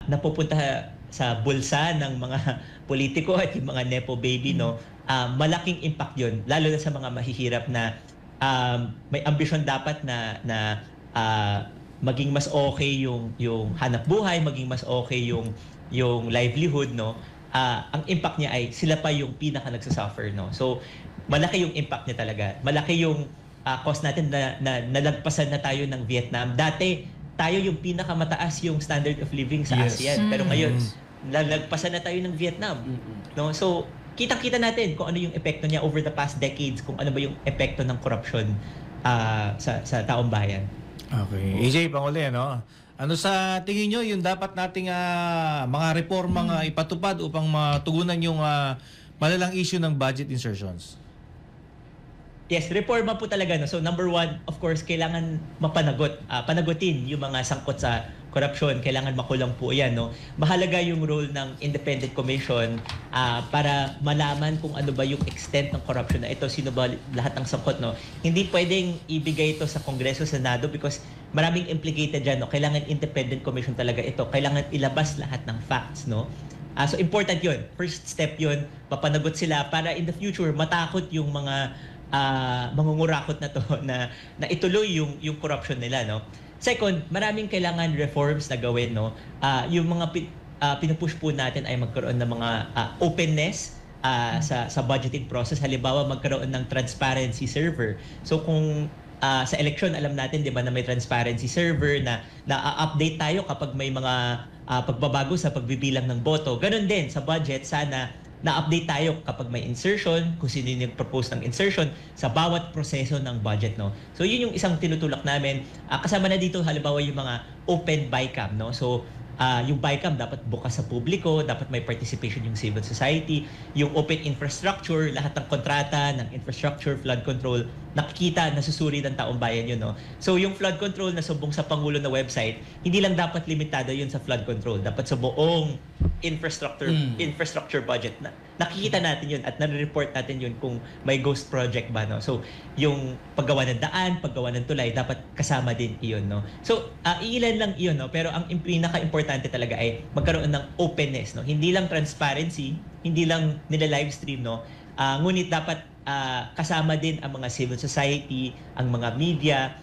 napupunta sa bulsa ng mga politiko at yung mga nepo baby, no, malaking impact yun, lalo na sa mga mahihirap na may ambisyon dapat na maging mas okay yung hanap buhay, maging mas okay yung livelihood, no. Ang impact niya ay sila pa yung pinaka nagsasuffer, no. So malaki yung impact niya talaga. Malaki yung cost natin na nalagpasan na tayo ng Vietnam. Dati tayo yung pinakamataas yung standard of living sa ASEAN. Pero ngayon, nalagpasan na tayo ng Vietnam. No? So, kitang-kita natin kung ano yung epekto niya over the past decades, kung ano ba yung epekto ng corruption sa taong bayan. Okay. AJ, panguli, no? Ano sa tingin nyo yung dapat nating mga reformang ipatupad upang matugunan yung malalang issue ng budget insertions? Yes, reforma po talaga. No? So number one, of course, kailangan panagutin yung mga sangkot sa korupsyon. Kailangan makulang po yan. No? Mahalaga yung role ng Independent Commission para malaman kung ano ba yung extent ng corruption na ito, sino ba lahat ng sangkot. No? Hindi pwedeng ibigay ito sa Kongreso, Senado because maraming implicated dyan. No? Kailangan Independent Commission talaga ito. Kailangan ilabas lahat ng facts. No? So important yun. First step yun, mapanagot sila para in the future matakot yung mga mangungurakot na to na ituloy yung corruption nila, no. Second, maraming kailangan reforms na gawin, no. Yung mga pinupush po natin ay magkaroon ng mga openness sa budgeting process. Halimbawa, magkaroon ng transparency server. So kung sa election, alam natin, di ba, na may transparency server na update tayo kapag may mga pagbabago sa pagbibilang ng boto. Ganon din sa budget, sana na-update tayo kapag may insertion, kung sino yung propose ng insertion sa bawat proseso ng budget, no. So yun yung isang tinutulak namin. Kasama na dito halimbawa yung mga open BICAM, no. So yung BICAM dapat bukas sa publiko, dapat may participation yung civil society, yung open infrastructure, lahat ng kontrata ng infrastructure, flood control, nakikita, nasusuri ng taong bayan yun, no. So yung flood control na subong sa Pangulo na website, hindi lang dapat limitado yun sa flood control, dapat sa buong infrastructure budget na nakikita natin yun at nare-report natin yun kung may ghost project ba, no. So yung paggawa ng daan, paggawa ng tulay, dapat kasama din iyon, no. So iilan lang iyon, no, pero ang pinaka-importante talaga ay magkaroon ng openness, no. Hindi lang transparency, hindi lang nila live stream, no. Ngunit dapat kasama din ang mga civil society, ang mga media,